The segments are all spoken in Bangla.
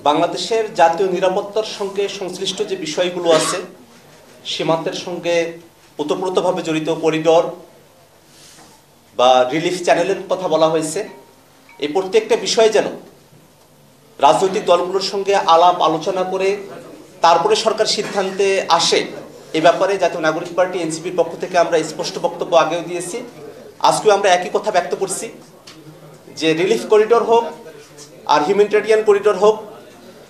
বাংলাদেশের জাতীয় নিরাপত্তার সঙ্গে সংশ্লিষ্ট যে বিষয়গুলো আছে, সীমান্তের সঙ্গে ওতপ্রোতভাবে জড়িত করিডোর বা রিলিফ চ্যানেলের কথা বলা হয়েছে, এই প্রত্যেকটা বিষয় যেন রাজনৈতিক দলগুলোর সঙ্গে আলাপ আলোচনা করে তারপরে সরকার সিদ্ধান্তে আসে, এ ব্যাপারে জাতীয় নাগরিক পার্টি এনসিপির পক্ষ থেকে আমরা স্পষ্ট বক্তব্য আগেও দিয়েছি। আজকেও আমরা একই কথা ব্যক্ত করছি যে রিলিফ করিডোর হোক আর হিউম্যানিটেরিয়ান করিডোর হোক,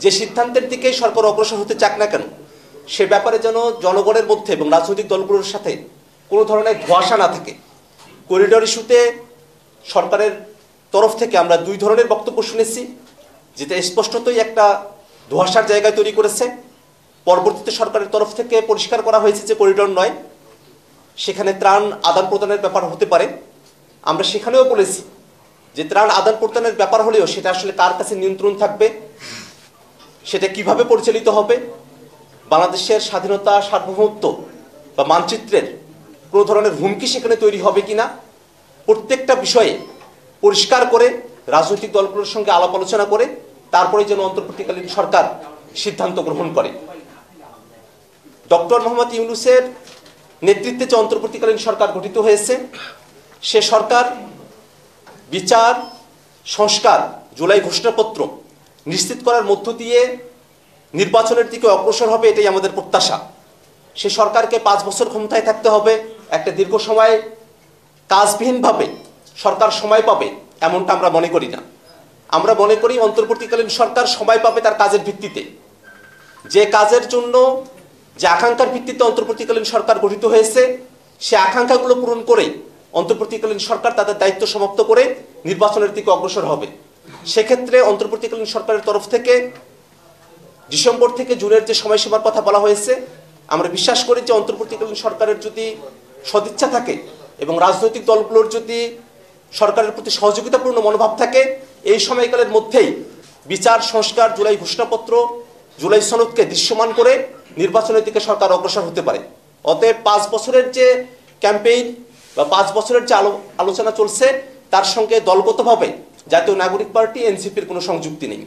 যে সিদ্ধান্তের দিকে সরকার অগ্রসর হতে চাক না কেন, সে ব্যাপারে যেন জনগণের মধ্যে এবং রাজনৈতিক দলগুলোর সাথে কোনো ধরনের ধোঁয়াশা না থাকে। করিডোর ইস্যুতে সরকারের তরফ থেকে আমরা দুই ধরনের বক্তব্য শুনেছি, যেটা স্পষ্টতই একটা ধোঁয়াশার জায়গায় তৈরি করেছে। পরবর্তীতে সরকারের তরফ থেকে পরিষ্কার করা হয়েছে যে করিডোর নয়, সেখানে ত্রাণ আদান প্রদানের ব্যাপার হতে পারে। আমরা সেখানেও বলেছি যে ত্রাণ আদান প্রদানের ব্যাপার হলেও সেটা আসলে কার কাছে নিয়ন্ত্রণ থাকবে, সেটা কিভাবে পরিচালিত হবে, বাংলাদেশের স্বাধীনতা সার্বভৌমত্ব বা মানচিত্রের কোনো ধরনের হুমকি সেখানে তৈরি হবে কিনা, প্রত্যেকটা বিষয়ে পরিষ্কার করে রাজনৈতিক দলগুলোর সঙ্গে আলাপ আলোচনা করে তারপরে যেন অন্তর্বর্তীকালীন সরকার সিদ্ধান্ত গ্রহণ করে। ডক্টর মোহাম্মদ ইউনূসের নেতৃত্বে যে অন্তর্বর্তীকালীন সরকার গঠিত হয়েছে, সে সরকার বিচার, সংস্কার, জুলাই ঘোষণাপত্র নিশ্চিত করার মধ্য দিয়ে নির্বাচনের দিকে অগ্রসর হবে, এটাই আমাদের প্রত্যাশা। সে সরকারকে 5 বছর ক্ষমতায় থাকতে হবে, একটা দীর্ঘ সময় কাজবিহীনভাবে সরকার সময় পাবে এমনটা আমরা মনে করি না। আমরা মনে করি অন্তর্বর্তীকালীন সরকার সময় পাবে তার কাজের ভিত্তিতে, যে কাজের জন্য যে আকাঙ্ক্ষার ভিত্তিতে অন্তর্বর্তীকালীন সরকার গঠিত হয়েছে, সে আকাঙ্ক্ষাগুলো পূরণ করে অন্তর্বর্তীকালীন সরকার তাদের দায়িত্ব সমাপ্ত করে নির্বাচনের দিকে অগ্রসর হবে। সেক্ষেত্রে অন্তর্বর্তীকালীন সরকারের তরফ থেকে ডিসেম্বর থেকে জুনের যে সময়সীমার কথা বলা হয়েছে, আমরা বিশ্বাস করি যে অন্তর্বর্তীকালীন সরকারের যদি সদিচ্ছা থাকে এবং রাজনৈতিক দলগুলোর যদি সরকারের প্রতি সহযোগিতাপূর্ণ মনোভাব থাকে, এই সময়কালের মধ্যেই বিচার, সংস্কার, জুলাই ঘোষণাপত্র, জুলাই সনদকে দৃশ্যমান করে নির্বাচনের দিকে সরকার অগ্রসর হতে পারে। অতএব 5 বছরের যে ক্যাম্পেইন বা 5 বছরের যে আলোচনা চলছে, তার সঙ্গে দলগতভাবে জাতীয় নাগরিক পার্টি এনসিপির কোনো সংযুক্তি নেই।